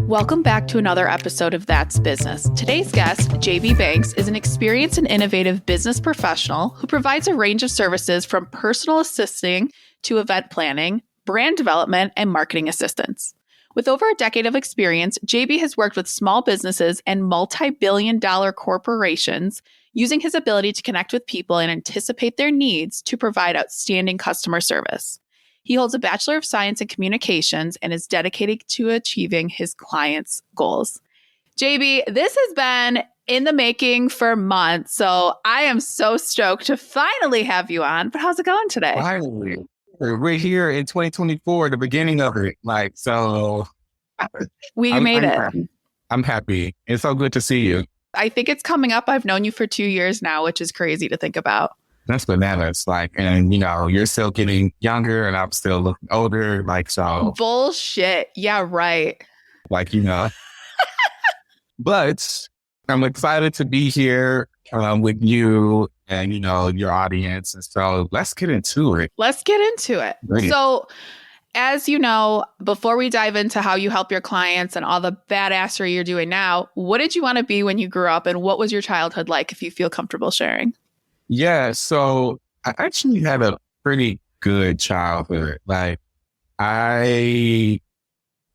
Welcome back to another episode of That's Business. Today's guest, JB Banks, is an experienced and innovative business professional who provides a range of services from personal assisting to event planning, brand development, and marketing assistance. With over a decade of experience, JB has worked with small businesses and multi-billion-dollar corporations using his ability to connect with people and anticipate their needs to provide outstanding customer service. He holds a Bachelor of Science in Communications and is dedicated to achieving his clients' goals. JB, this has been in the making for months, so I am so stoked to finally have you on. But how's it going today? Finally. We're here in 2024, the beginning of it. We made it. I'm happy. It's so good to see you. I think it's coming up. I've known you for 2 years now, which is crazy to think about. That's bananas. And you're still getting younger and I'm still looking older. Bullshit. Yeah, right. But I'm excited to be here with you and, your audience. And so let's get into it. Great. So as you know, before we dive into how you help your clients and all the badassery you're doing now, what did you want to be when you grew up and what was your childhood like, if you feel comfortable sharing? Yeah, so I actually had a pretty good childhood. I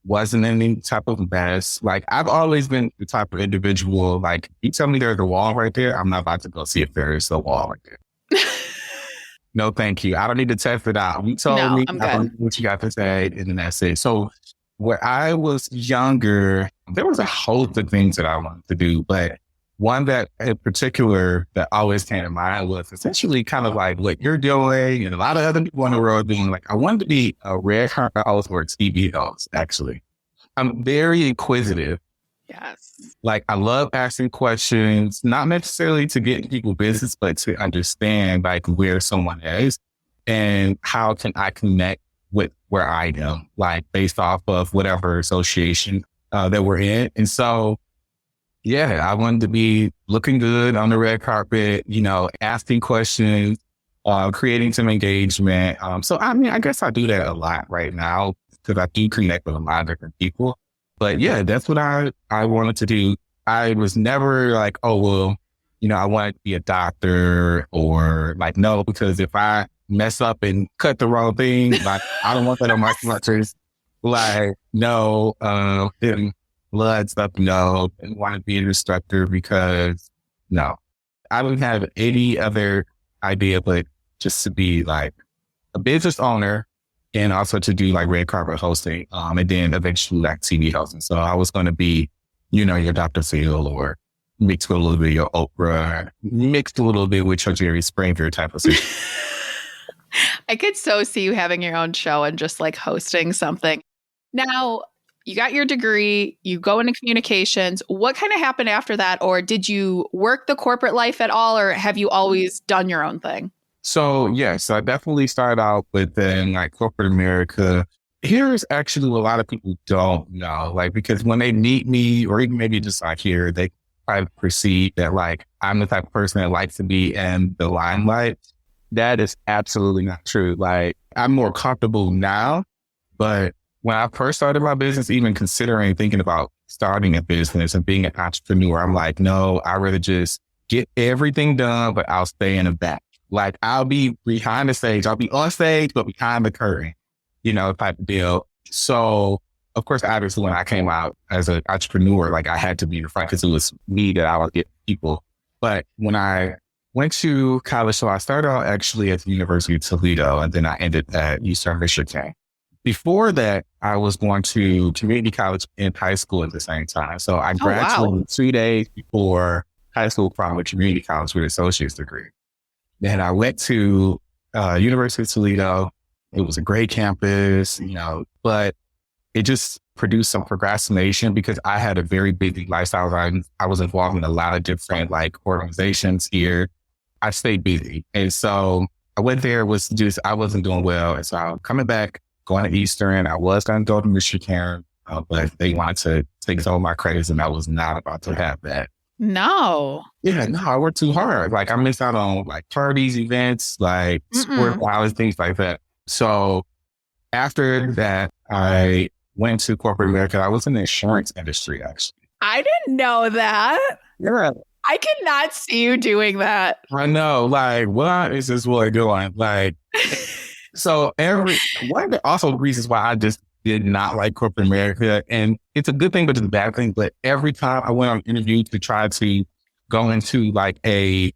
wasn't any type of mess. I've always been the type of individual, you tell me there's a wall right there, I'm not about to go see if there is a wall right there. No, thank you. I don't need to test it out. You told me what you got to say, and then that's it. So when I was younger, there was a host of things that I wanted to do, but one that in particular that always came to mind was essentially kind of like what you're doing and a lot of other people in the world doing. I wanted to be a red carpet host or a TV host, actually. I'm very inquisitive. Yes. I love asking questions, not necessarily to get people business, but to understand where someone is and how can I connect with where I am, based off of whatever association that we're in. And so, yeah, I wanted to be looking good on the red carpet, asking questions, creating some engagement. I guess I do that a lot right now because I do connect with a lot of different people. But yeah, that's what I wanted to do. I was never I wanted to be a doctor or no, because if I mess up and cut the wrong thing, I don't want that on my clutches. No, blood stuff, no. Didn't want to be an instructor because no. I don't have any other idea but just to be a business owner and also to do red carpet hosting and then eventually TV hosting. So I was going to be, your Dr. Phil or mixed with a little bit of your Oprah, mixed a little bit with your Jerry Springer type of thing. I could so see you having your own show and just hosting something. Now, you got your degree, you go into communications. What kind of happened after that? Or did you work the corporate life at all? Or have you always done your own thing? So, yes, I definitely started out within corporate America. Here's actually what a lot of people don't know, because when they meet me or even maybe just here, they probably perceive that I'm the type of person that likes to be in the limelight. That is absolutely not true. I'm more comfortable now, but when I first started my business, even thinking about starting a business and being an entrepreneur, I'm no, I'd rather just get everything done, but I'll stay in the back. I'll be behind the stage. I'll be on stage, but behind the curtain, type of deal. So, of course, obviously, when I came out as an entrepreneur, I had to be in the front because it was me that I would get people. But when I went to college, so I started out actually at the University of Toledo, and then I ended at Eastern Michigan. Before that, I was going to community college and high school at the same time. So I graduated 2 days before high school prom with community college with an associate's degree. Then I went to University of Toledo. It was a great campus, but it just produced some procrastination because I had a very busy lifestyle. I was involved in a lot of different organizations here. I stayed busy. And so I went there, I wasn't doing well. And so I'm coming back, going to Eastern. I was going to go to Michigan, but they wanted to take some of my credits and I was not about to have that. No. Yeah, no, I worked too hard. I missed out on parties, events, sport hours, things like that. So after that, I went to corporate America. I was in the insurance industry, actually. I didn't know that. Yeah. I cannot see you doing that. I know. Like, what is this boy doing? Like, so one of the also reasons why I just did not like corporate America, and it's a good thing, but it's a bad thing. But every time I went on an interview to try to go into like a,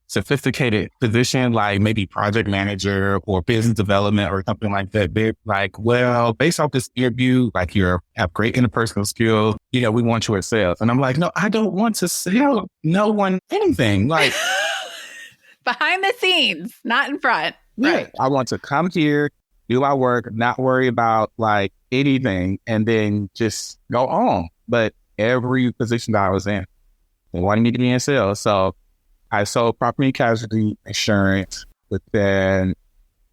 sophisticated position, like maybe project manager or business development or something like that, they're like, well, based off this interview, like you have great interpersonal skills, we want you at sales. And I'm like, no, I don't want to sell no one anything. Like behind the scenes, not in front. Yeah, right. I want to come here, do my work, not worry about like anything, and then just go on. But every position that I was in, they wanted me to be in sales. So I sold property and casualty insurance within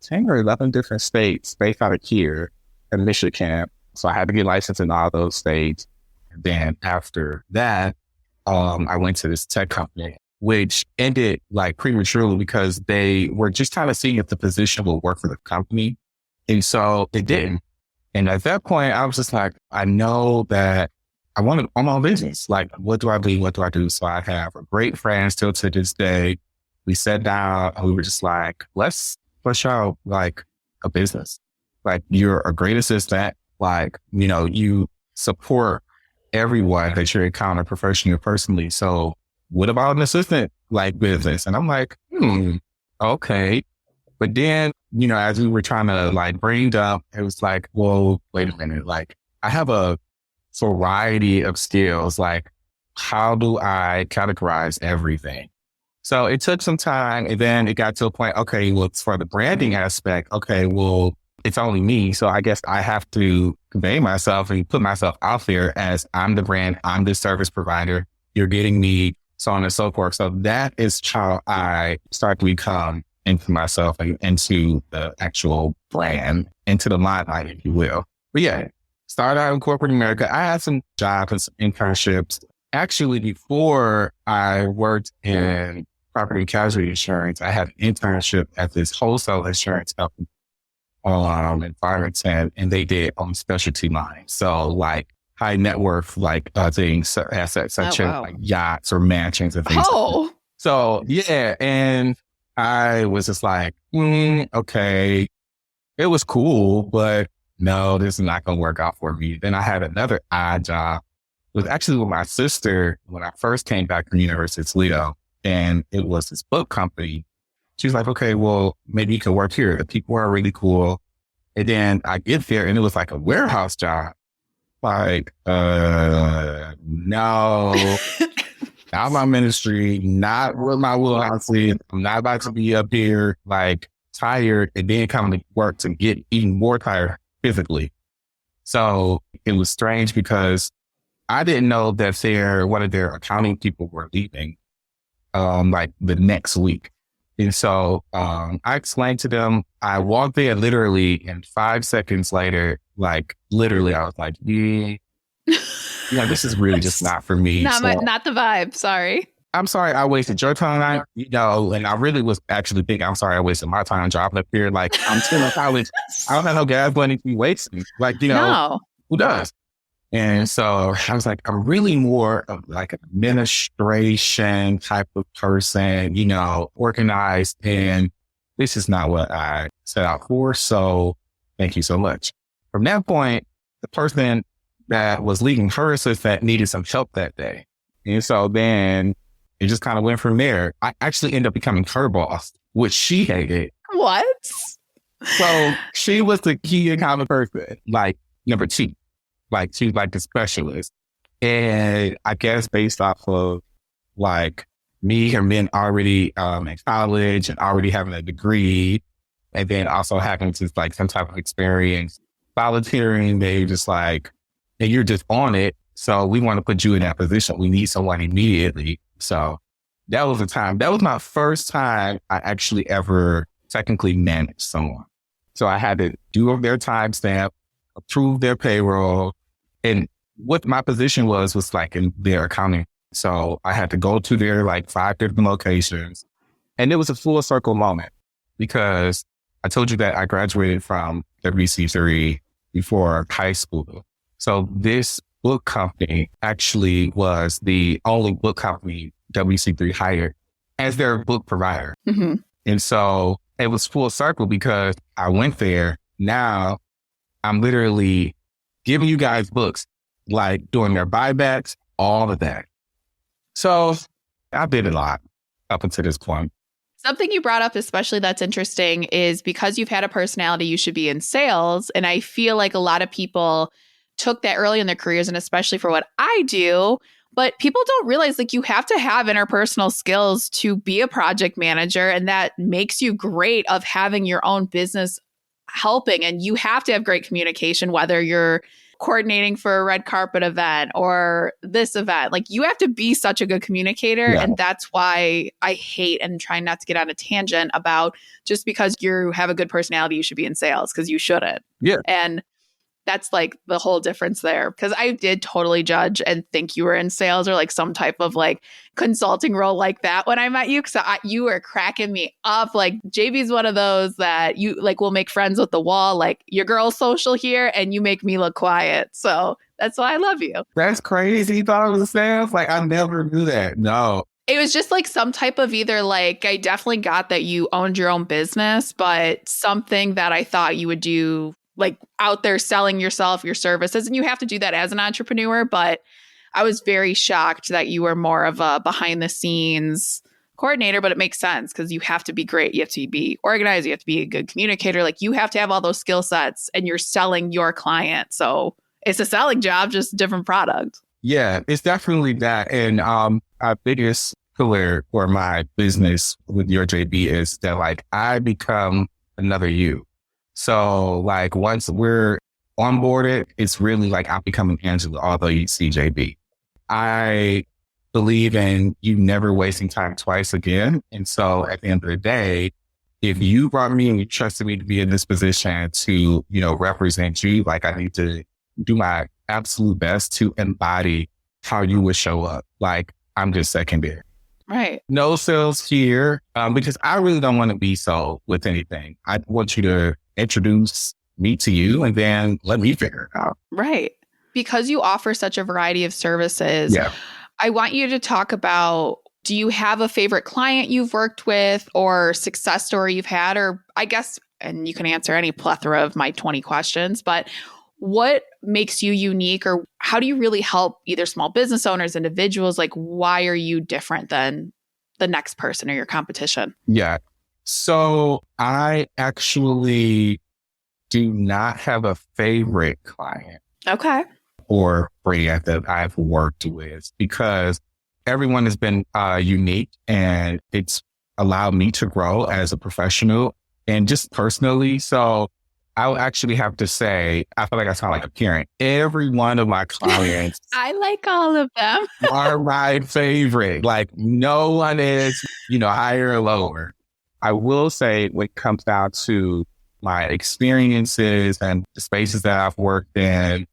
10 or 11 different states based out of here in Michigan. So I had to get licensed in all those states. And then after that, I went to this tech company, which ended like prematurely because they were just trying to see if the position will work for the company. And so it didn't. And at that point, I was just like, I know that I want to own my own business. Like, what do I do? What do I do? So I have a great friend still to this day. We sat down and we were just like, let's push out like a business. Like, you're a great assistant. Like, you support everyone that you encounter professionally or personally. So what about an assistant like business? And I'm like, okay. But then, as we were trying to like bring it up, it was like, well, wait a minute. Like, I have a variety of skills. Like, how do I categorize everything? So it took some time, and then it got to a point, okay, well, for the branding aspect, okay, well, it's only me. So I guess I have to convey myself and put myself out there as I'm the brand, I'm the service provider, you're getting me, so on and so forth. So that is how I start to become into myself and into the actual brand, into the limelight, if you will. But yeah, started out in corporate America. I had some jobs and some internships. Actually, before I worked in property and casualty insurance, I had an internship at this wholesale insurance company in Farmington, and they did specialty lines. So like high net worth, like things, assets such as like yachts or mansions and things. Oh, like that. So yeah, and I was just like, okay, it was cool, but no, this is not going to work out for me. Then I had another odd job. It was actually with my sister when I first came back from University of Toledo, and it was this book company. She was like, okay, well, maybe you could work here. The people are really cool. And then I get there and it was like a warehouse job. Like, no, not my ministry, not what my wheelhouse is. I'm not about to be up here like tired and then coming to work to get even more tired physically. So it was strange because I didn't know that one of their accounting people were leaving, like the next week. And so, I explained to them, I walked there literally and 5 seconds later, like literally I was like, this is really just not for me. not the vibe. Sorry. I'm sorry I wasted your time, and I really was actually thinking, I'm sorry I wasted my time driving up here. Like, I'm still in college. I don't have no gas money to be wasting. Like, No. Who does? And so I was like, I'm really more of like an administration type of person, organized. And this is not what I set out for. So thank you so much. From that point, the person that was leading her assistant needed some help that day. And so then it just kind of went from there. I actually ended up becoming her boss, which she hated. What? So she was the key account person, like number 2. Like, she's like the specialist. And I guess based off of like me and men already in college and already having a degree, and then also having just like some type of experience volunteering, they just like, and you're just on it. So we want to put you in that position. We need someone immediately. So that was the time. That was my first time I actually ever technically managed someone. So I had to do their timestamp, approve their payroll. And what my position was like in their accounting. So I had to go to their like 5 different locations. And it was a full circle moment because I told you that I graduated from WC3 before high school. So this book company actually was the only book company WC3 hired as their book provider. Mm-hmm. And so it was full circle because I went there. Now I'm literally giving you guys books, like doing their buybacks, all of that. So I did a lot up until this point. Something you brought up, especially that's interesting, is because you've had a personality, you should be in sales. And I feel like a lot of people took that early in their careers, and especially for what I do. But people don't realize like you have to have interpersonal skills to be a project manager. And that makes you great of having your own business helping. And you have to have great communication, whether you're coordinating for a red carpet event or this event. Like you have to be such a good communicator. Yeah. And that's why I hate and try not to get on a tangent about just because you have a good personality, you should be in sales, because you shouldn't. Yeah. And that's like the whole difference there. Because I did totally judge and think you were in sales or like some type of like consulting role like that when I met you. Because you were cracking me up. Like JB's one of those that you like will make friends with the wall. Like your girl's social here and you make me look quiet. So that's why I love you. That's crazy. You thought it was sales? Like I never knew that. No. It was just like some type of either like, I definitely got that you owned your own business, but something that I thought you would do like out there selling yourself, your services. And you have to do that as an entrepreneur. But I was very shocked that you were more of a behind the scenes coordinator, but it makes sense because you have to be great. You have to be organized. You have to be a good communicator. Like you have to have all those skill sets and you're selling your client. So it's a selling job, just different product. Yeah, it's definitely that. And our biggest pillar for my business with your JB is that like I become another you. So like once we're onboarded, it's really like I'm becoming Angela, although you see JB. I believe in you never wasting time twice again. And so at the end of the day, if you brought me and you trusted me to be in this position to, represent you, like I need to do my absolute best to embody how you would show up. Like I'm just secondary. Right. No sales here, because I really don't want to be sold with anything. I want you to introduce me to you and then let me figure it out. Right. Because you offer such a variety of services, Yeah. I want you to talk about, do you have a favorite client you've worked with or success story you've had? Or I guess, and you can answer any plethora of my 20 questions, but what makes you unique or how do you really help either small business owners, individuals? Like, why are you different than the next person or your competition? Yeah. So I actually do not have a favorite client. Okay. Or brand that I've worked with because everyone has been unique and it's allowed me to grow as a professional and just personally. So I would actually have to say, I feel like I sound like a parent. Every one of my clients I like all of them. are my favorite. Like no one is, higher or lower. I will say when it comes down to my experiences and the spaces that I've worked in,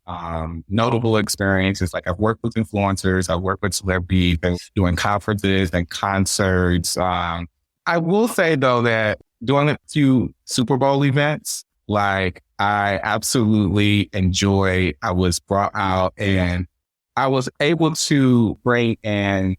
notable experiences, like I've worked with influencers, I've worked with celebrities and doing conferences and concerts. I will say though that doing a few Super Bowl events, like I absolutely enjoy, I was brought out and I was able to bring in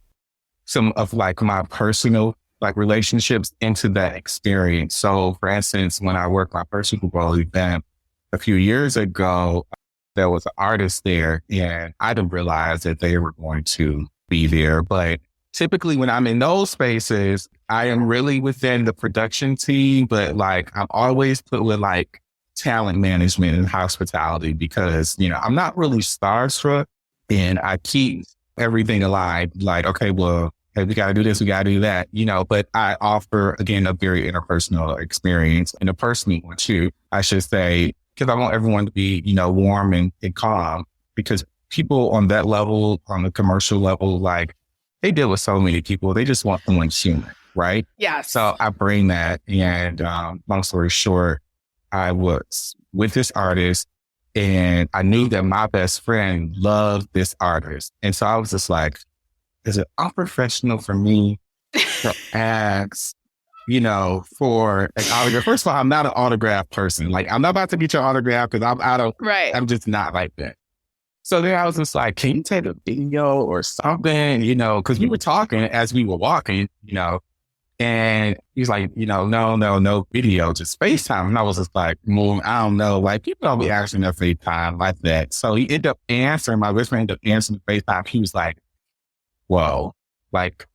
some of like my personal like relationships into that experience. So for instance, when I worked my first Super Bowl event a few years ago, there was an artist there and I didn't realize that they were going to be there. But typically when I'm in those spaces, I am really within the production team, but like I'm always put with like talent management and hospitality because, I'm not really starstruck and I keep everything aligned. Like, okay, well, hey, we got to do this, we got to do that, but I offer, again, a very interpersonal experience and a personal one too, I should say, because I want everyone to be, warm and calm because people on that level, on the commercial level, like they deal with so many people. They just want someone human, right? Yeah. So I bring that and long story short, I was with this artist and I knew that my best friend loved this artist. And so I was just like, is it unprofessional for me to ask, for an autograph. First of all, I'm not an autograph person. Like, I'm not about to get your autograph because Right. I'm just not like that. So then I was just like, can you take a video or something, because we were talking as we were walking, and he's like, no video, just FaceTime. And I was just like, I don't know. Like, people don't be asking their FaceTime like that. So he ended up answering, my best friend ended up answering the FaceTime. He was like, whoa. Like,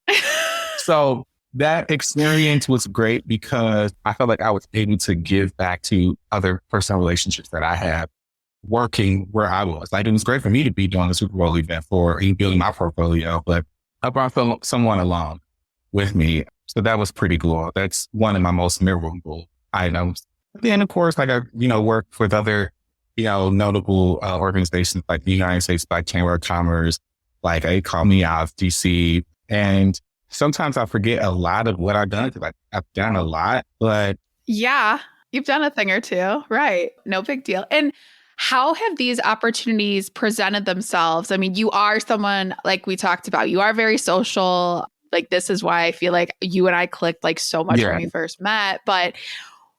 so that experience was great because I felt like I was able to give back to other personal relationships that I have working where I was. Like, it was great for me to be doing the Super Bowl event for building my portfolio, but I brought someone along with me. So that was pretty cool. That's one of my most memorable items. Then, of course, like I, worked with other, notable organizations like the United States Black Chamber of Commerce, like they call me out of DC. And sometimes I forget a lot of what I've done because I've done a lot, but. Yeah, you've done a thing or two. Right. No big deal. And how have these opportunities presented themselves? I mean, you are someone, like we talked about, you are very social. Like, this is why I feel like you and I clicked like so much when we first met. But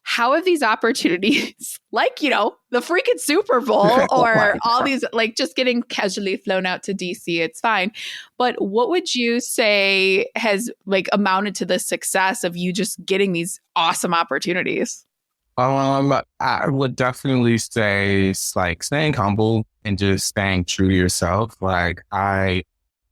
how have these opportunities, like, the freaking Super Bowl or all these, like, just getting casually flown out to DC, it's fine. But what would you say has like amounted to the success of you just getting these awesome opportunities? I would definitely say like staying humble and just staying true to yourself. Like, I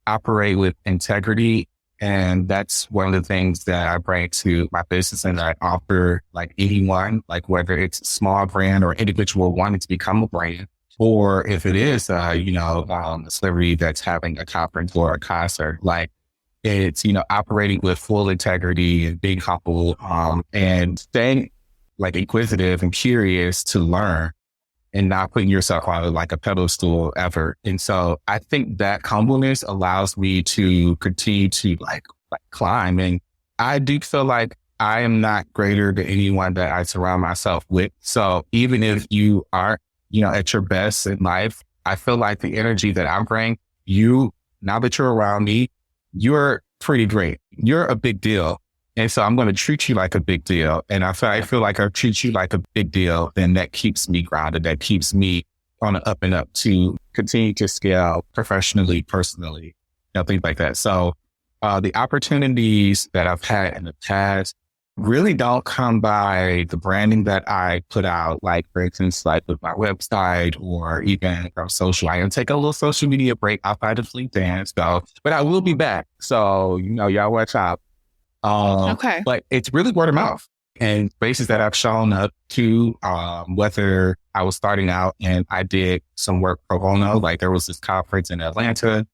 operate with integrity, and that's one of the things that I bring to my business and I offer like anyone, like whether it's a small brand or individual wanting to become a brand, or if it is, a celebrity that's having a conference or a concert, like it's, operating with full integrity and being humble, and staying like inquisitive and curious to learn and not putting yourself on like a pedestal ever. And so I think that humbleness allows me to continue to like climb. And I do feel like I am not greater than anyone that I surround myself with. So even if you aren't, at your best in life, I feel like the energy that I bring, now that you're around me, you're pretty great. You're a big deal. And so I'm going to treat you like a big deal. And I feel like I treat you like a big deal, then that keeps me grounded. That keeps me on the up and up to continue to scale professionally, personally, things like that. So the opportunities that I've had in the past really don't come by the branding that I put out. Like, for instance, like with my website or even from social. I am taking a little social media break outside of LinkedIn. So, but I will be back. So, y'all watch out. Okay. But it's really word of mouth and spaces that I've shown up to, whether I was starting out and I did some work pro bono, like there was this conference in Atlanta.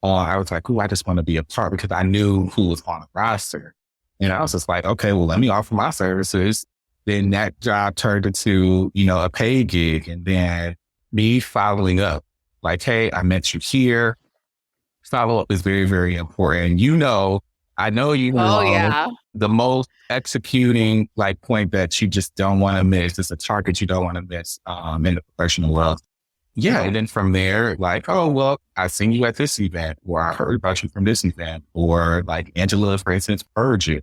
I was like, I just want to be a part because I knew who was on the roster. And I was just like, okay, well, let me offer my services. Then that job turned into, a paid gig. And then me following up like, hey, I met you here. Follow up is very, very important. I know the most executing like point that you just don't want to miss. It's a target you don't want to miss in the professional world. Yeah. And then from there, like, oh, well, I seen you at this event, or I heard about you from this event, or like Angela, for instance, heard you.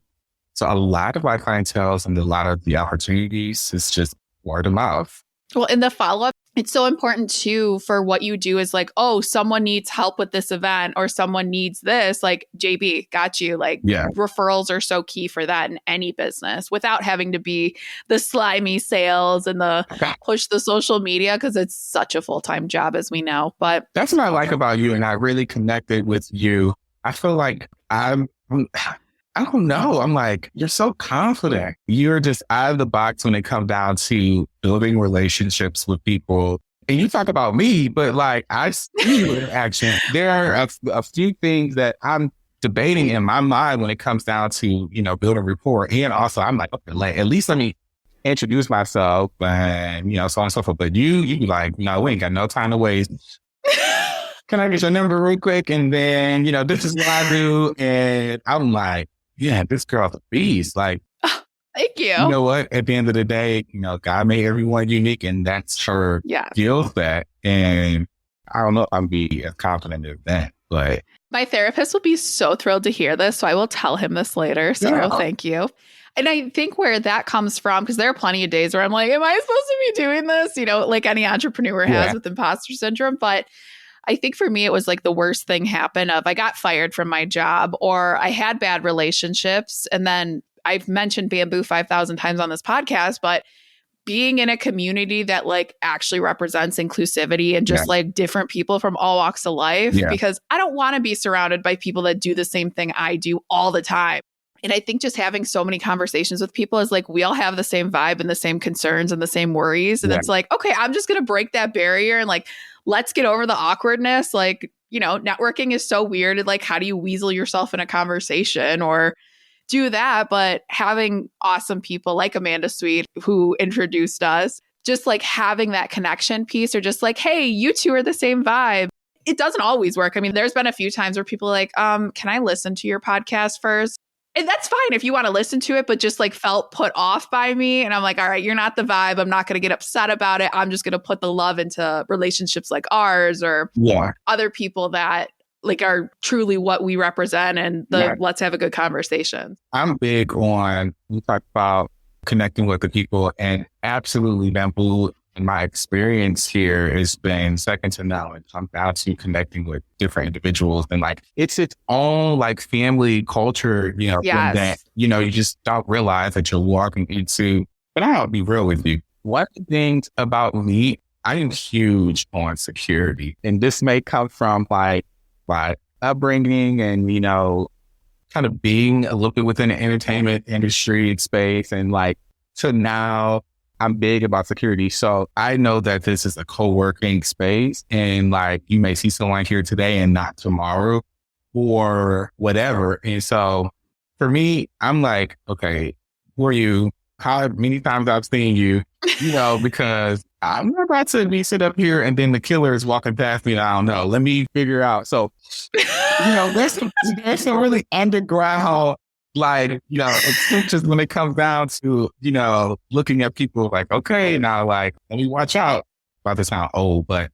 So a lot of my clientele and a lot of the opportunities is just word of mouth. Well, in the follow-up, it's so important too for what you do is like, oh, someone needs help with this event or someone needs this, like JB, got you. Like referrals are so key for that in any business without having to be the slimy sales and the push the social media because it's such a full-time job as we know. But that's what I like about you, and I really connected with you. I feel like I don't know. I'm like, you're so confident. You're just out of the box when it comes down to building relationships with people. And you talk about me, but like, I see you in action. There are a few things that I'm debating in my mind when it comes down to, building rapport. And also I'm like, okay, at least let me introduce myself and, so on and so forth. But you like, no, we ain't got no time to waste. Can I get your number real quick? And then, this is what I do. And I'm like, yeah, this girl's a beast. Like, thank you. You know what? At the end of the day, God made everyone unique, and that's her skill set. And I don't know if I'm be as confident as that, but my therapist will be so thrilled to hear this. So I will tell him this later. So thank you. And I think where that comes from, because there are plenty of days where I'm like, am I supposed to be doing this? You know, like any entrepreneur has with imposter syndrome. But I think for me, it was like the worst thing happened of I got fired from my job or I had bad relationships. And then I've mentioned bamboo 5,000 times on this podcast, but being in a community that like actually represents inclusivity and just like different people from all walks of life, because I don't want to be surrounded by people that do the same thing I do all the time. And I think just having so many conversations with people is like, we all have the same vibe and the same concerns and the same worries. And it's like, okay, I'm just going to break that barrier and like, let's get over the awkwardness. Like, you know, networking is so weird. Like, how do you weasel yourself in a conversation or do that? But having awesome people like Amanda Sweet, who introduced us, just like having that connection piece or just like, hey, you two are the same vibe. It doesn't always work. I mean, there's been a few times where people are like, can I listen to your podcast first? And that's fine if you want to listen to it, but just like felt put off by me. And I'm like, all right, you're not the vibe. I'm not going to get upset about it. I'm just going to put the love into relationships like ours or other people that like are truly what we represent and let's have a good conversation. I'm big on, we talk about connecting with the people, and absolutely bamboo in my experience here has been second to none. It comes down to connecting with different individuals and like it's its own like family culture, you know, that, you know, you just don't realize that you're walking into. But I'll be real with you. One of the things about me, I am huge on security. And this may come from like my upbringing and, you know, kind of being a little bit within the entertainment industry space. And like, so now I'm big about security. So I know that this is a co-working space and like you may see someone here today and not tomorrow or whatever. And so for me, I'm like, okay, who are you? How many times I've seen you, you know, because I'm not about to be sit up here and then the killer is walking past me and I don't know. Let me figure out. So, you know, there's some really underground, like, you know, it's just when it comes down to, you know, looking at people like, okay, now like, let me watch out. About to sound old, but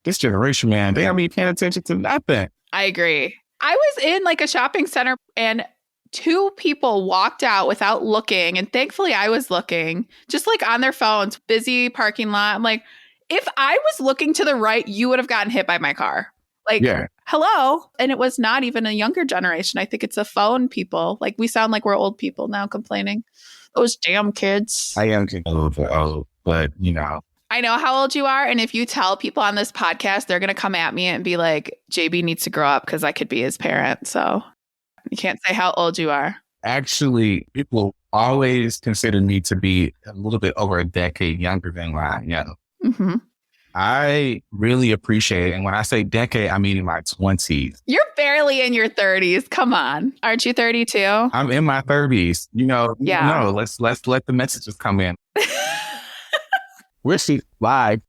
this generation, man, they don't be paying attention to nothing. I agree. I was in like a shopping center and two people walked out without looking. And thankfully I was looking just like on their phones, busy parking lot. I'm like, if I was looking to the right, you would have gotten hit by my car. Like, hello. And it was not even a younger generation. I think it's a phone people. Like we sound like we're old people now complaining. Those damn kids. I am getting a little bit old, but you know. I know how old you are. And if you tell people on this podcast, they're going to come at me and be like, JB needs to grow up because I could be his parent. So you can't say how old you are. Actually, people always consider me to be a little bit over a decade younger than what I am. Mm-hmm. I really appreciate it. And when I say decade, I mean in my 20s. You're barely in your 30s. Come on. Aren't you 32? I'm in my 30s. You know, no, let's let the messages come in. We're live.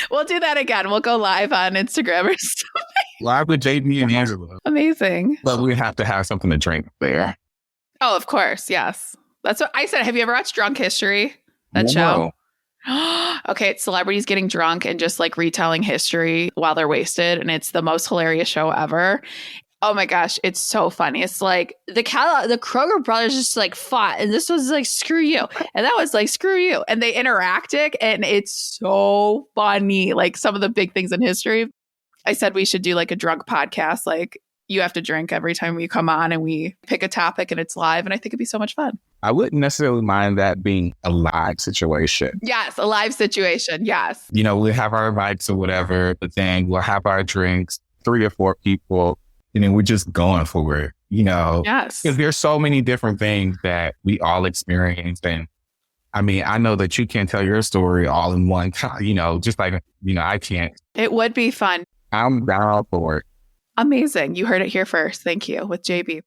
We'll do that again. We'll go live on Instagram or something. Live with JB and Angela. Amazing. But we have to have something to drink there. Oh, of course. Yes. That's what I said. Have you ever watched Drunk History? That show? Okay. It's celebrities getting drunk and just like retelling history while they're wasted. And it's the most hilarious show ever. Oh my gosh. It's so funny. It's like the Kroger brothers just like fought. And this was like, screw you. And that was like, screw you. And they interacted. And it's so funny. Like some of the big things in history. I said we should do like a drunk podcast. Like you have to drink every time we come on and we pick a topic and it's live. And I think it'd be so much fun. I wouldn't necessarily mind that being a live situation. Yes, a live situation. Yes. You know, we'll have our mics or whatever, but then we'll have our drinks, 3 or 4 people, and then we're just going for it, you know? Yes. Because there's so many different things that we all experience. And I mean, I know that you can't tell your story all in one time, you know, just like, you know, I can't. It would be fun. I'm down for it. Amazing. You heard it here first. Thank you with JB.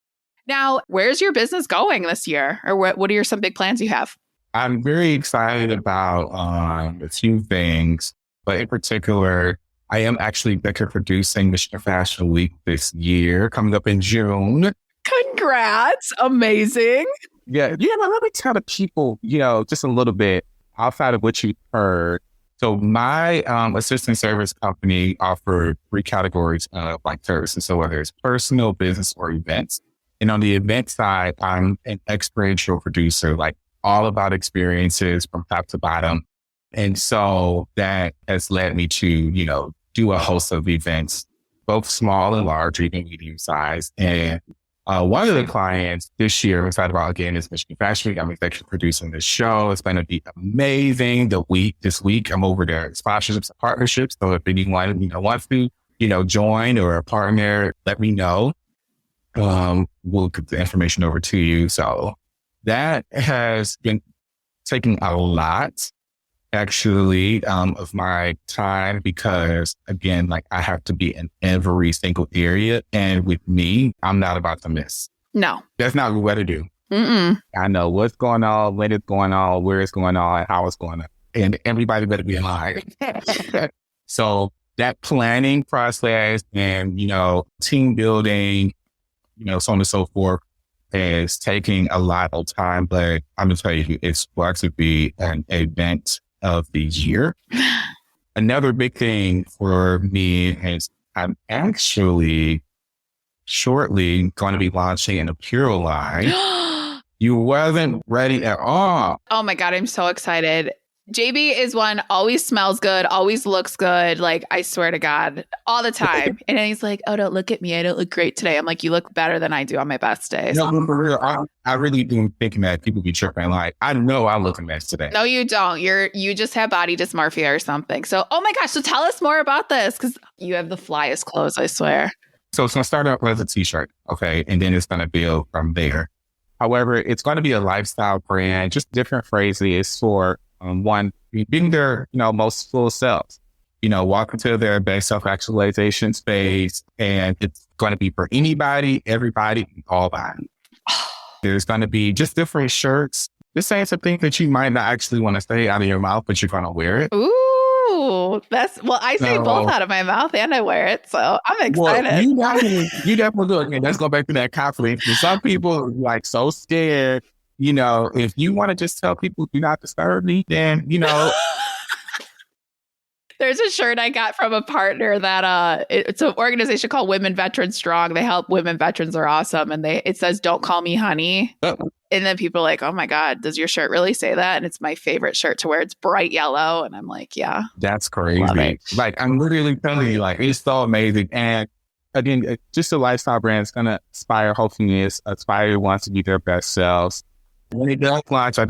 Now, where's your business going this year? Or what are some big plans you have? I'm very excited about a few things, but in particular, I am actually executive producing Michigan Fashion Week this year, coming up in June. Congrats. Amazing. Yeah. Yeah. Let me tell the people, you know, just a little bit outside of what you heard. So my assistant service company offered 3 categories of like services. So whether it's personal, business, or events. And on the event side, I'm an experiential producer, like all about experiences from top to bottom. And so that has led me to, do a host of events, both small and large, even medium size. And one of the clients this year, I'm excited about again, is Michigan Fashion Week. I'm executive producing this show. It's going to be amazing. This week, I'm over there, sponsorships and partnerships. So if anyone, wants to, join or a partner, let me know. We'll get the information over to you. So that has been taking a lot, actually, of my time because, again, like I have to be in every single area. And with me, I'm not about to miss. No. That's not what to do. Mm-mm. I know what's going on, when it's going on, where it's going on, how it's going on. And everybody better be in line. So that planning process and, team building, so on and so forth is taking a lot of time. But I'm going to tell you, it's going to be an event of the year. Another big thing for me is I'm actually shortly going to be launching an apparel line. You wasn't ready at all. Oh my God, I'm so excited. JB is one, always smells good, always looks good. Like, I swear to God, all the time. And then he's like, oh, don't look at me. I don't look great today. I'm like, you look better than I do on my best days. No, for real. I really do thinking that people be tripping. Like, I know I look a mess today. No, you don't. You just have body dysmorphia or something. So, oh my gosh. So tell us more about this because you have the flyest clothes, I swear. So it's going to start out as a t-shirt. Okay. And then it's going to build from there. However, it's going to be a lifestyle brand, just different phrases for one, being their, most full selves, walk into their best self-actualization space. And it's going to be for anybody, everybody, and all body. There's going to be just different shirts. Just saying some things that you might not actually want to say out of your mouth, but you're going to wear it. Ooh, I say both out of my mouth and I wear it. So I'm excited. Well, you definitely do. Okay, let's go back to that confidence. For some people, like so scared, if you want to just tell people do not disturb me, then, There's a shirt I got from a partner that it's an organization called Women Veterans Strong. They help women veterans are awesome. And it says, don't call me honey. And then people are like, oh my God, does your shirt really say that? And it's my favorite shirt to wear. It's bright yellow. And I'm like, yeah. That's crazy. Like, I'm literally telling you, like, it's so amazing. And again, just a lifestyle brand is going to hopefully aspire wants to be their best selves. When it does launch, I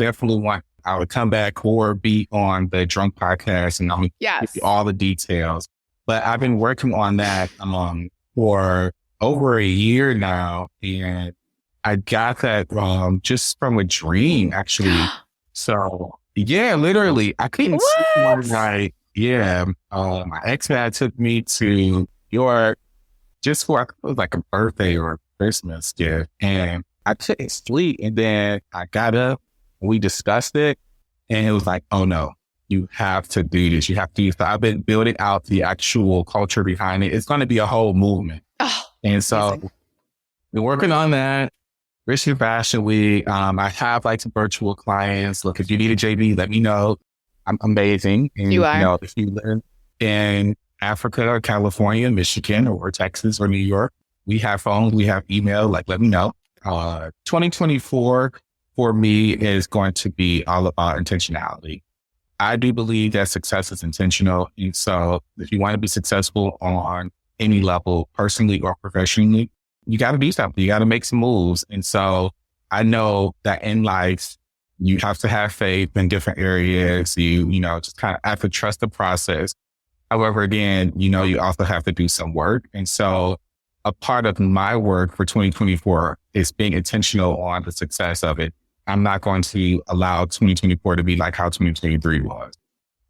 would come back or be on the Drunk podcast and I'm going to give you all the details. But I've been working on that for over a year now. And I got that just from a dream, actually. So, yeah, literally, I couldn't sleep one night. Yeah. My ex-man took me to New York just for, I think it was like a birthday or a Christmas gift. And I couldn't sleep. And then I got up and we discussed it. And it was like, oh no, you have to do this. You have to use that. I've been building out the actual culture behind it. It's going to be a whole movement. Oh, and so amazing. We're working on that. Michigan Fashion Week. I have like some virtual clients. Look, if you need a JB, let me know. I'm amazing. And, you are. If you live in Africa or California, Michigan or Texas or New York, we have phones, we have email, like let me know. 2024 for me is going to be all about intentionality. I do believe that success is intentional. And so if you want to be successful on any level, personally or professionally, you got to do something. You got to make some moves. And so I know that in life, you have to have faith in different areas. You just kind of have to trust the process. However, again, you also have to do some work. And so a part of my work for 2024 is being intentional on the success of it. I'm not going to allow 2024 to be like how 2023 was.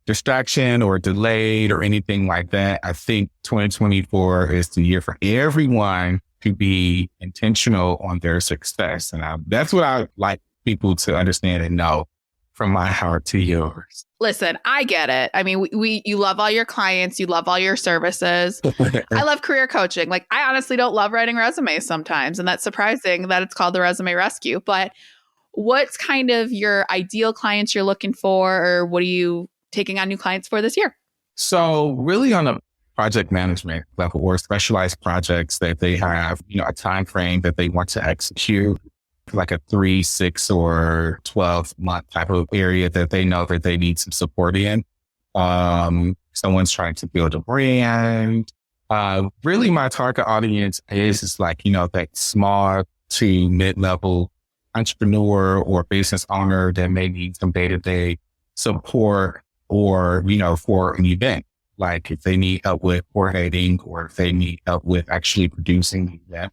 Distraction or delayed or anything like that. I think 2024 is the year for everyone to be intentional on their success. And that's what I like people to understand and know from my heart to yours. Listen, I get it. I mean, you love all your clients. You love all your services. I love career coaching. Like, I honestly don't love writing resumes sometimes. And that's surprising that it's called the Resume Rescue. But what's kind of your ideal clients you're looking for, or what are you taking on new clients for this year? So really on a project management level or specialized projects that they have, a time frame that they want to execute, like a 3, 6, or 12-month type of area that they know that they need some support in. Someone's trying to build a brand. Really my target audience is like, that small to mid-level entrepreneur or business owner that may need some day-to-day support or, for an event. Like if they need help with coordinating or if they need help with actually producing the event,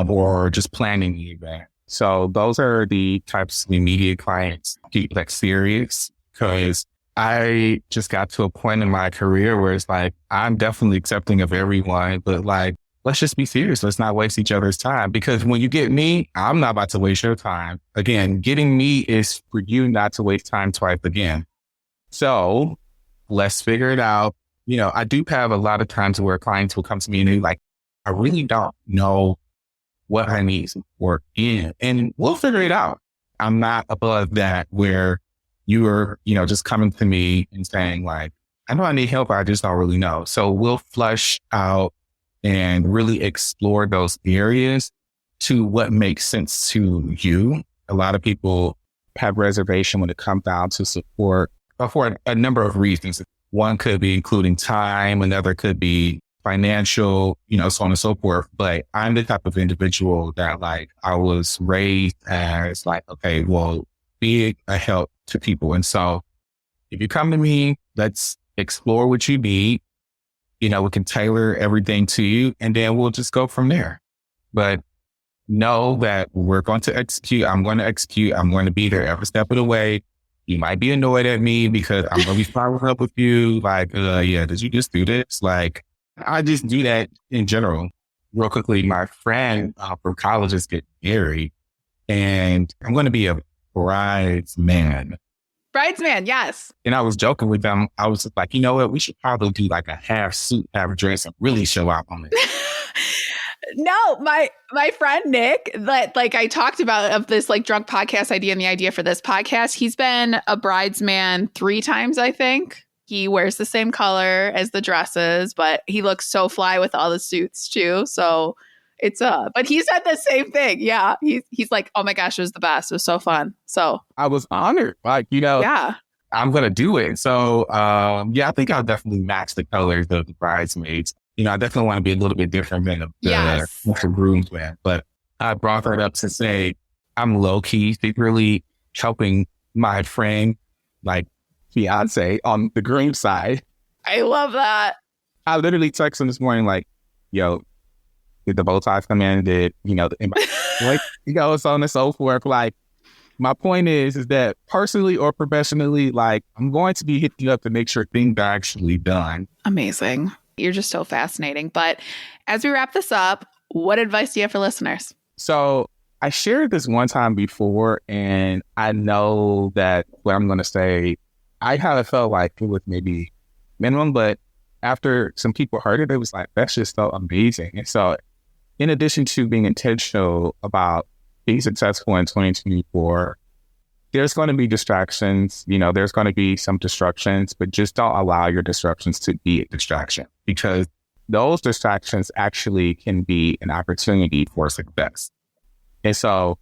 or just planning the event. So those are the types of immediate clients, people that's serious, because I just got to a point in my career where it's like, I'm definitely accepting of everyone, but like, let's just be serious. Let's not waste each other's time, because when you get me, I'm not about to waste your time. Again, getting me is for you not to waste time twice again. So let's figure it out. I do have a lot of times where clients will come to me and they're like, I really don't know what I need support in, and we'll figure it out. I'm not above that where you are, just coming to me and saying like, I know I need help, I just don't really know. So we'll flush out and really explore those areas to what makes sense to you. A lot of people have reservation when it comes down to support for a number of reasons. One could be including time, another could be financial, so on and so forth. But I'm the type of individual that like, I was raised as like, okay, well, be a help to people. And so if you come to me, let's explore what you need. We can tailor everything to you and then we'll just go from there. But know that we're going to execute. I'm going to execute. I'm going to be there every step of the way. You might be annoyed at me because I'm going to be following up with you. Like, did you just do this? Like, I just do that in general. Real quickly, my friend from college is getting married and I'm going to be a bridesman. Bridesman, yes. And I was joking with them. I was like, you know what? We should probably do like a half suit, half dress and really show out on it. No, my friend Nick, that like I talked about of this like drunk podcast idea and the idea for this podcast, he's been a bridesman 3 times, I think. He wears the same color as the dresses, but he looks so fly with all the suits too. So it's but he said the same thing. Yeah. He's like, oh my gosh, it was the best. It was so fun. So I was honored. Like, yeah, I'm going to do it. So, I think I'll definitely match the colors of the bridesmaids. I definitely want to be a little bit different than the groomsman, but I brought that up to say I'm low key secretly helping my friend, like fiance on the groom side. I love that. I literally texted him this morning, like, yo, did the bow ties come in? Did, like, so on and so forth. Like, my point is that personally or professionally, like, I'm going to be hitting you up to make sure things are actually done. Amazing. You're just so fascinating. But as we wrap this up, what advice do you have for listeners? So I shared this one time before, and I know that what I'm going to say, I kind of felt like it was maybe minimum, but after some people heard it, it was like, that's just so amazing. And so in addition to being intentional about being successful in 2024, there's going to be distractions, there's going to be some distractions, but just don't allow your distractions to be a distraction, because those distractions actually can be an opportunity for success. And so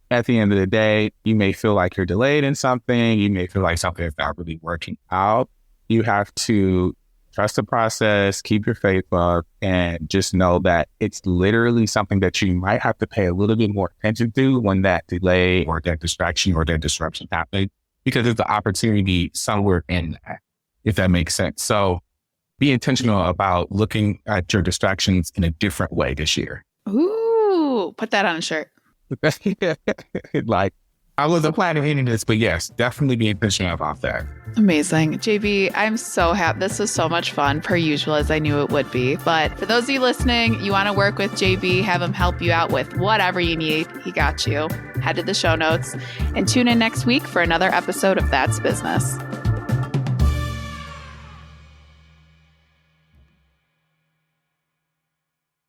at the end of the day, you may feel like you're delayed in something. You may feel like something is not really working out. You have to trust the process, keep your faith up, and just know that it's literally something that you might have to pay a little bit more attention to when that delay or that distraction or that disruption happens, because there's an opportunity somewhere in that, if that makes sense. So be intentional about looking at your distractions in a different way this year. Ooh, put that on a shirt. Like, I wasn't planning any of this, but yes, definitely be intentional about that. Amazing. JB, I'm so happy. This was so much fun, per usual, as I knew it would be. But for those of you listening, you want to work with JB, have him help you out with whatever you need. He got you. Head to the show notes and tune in next week for another episode of That's Business.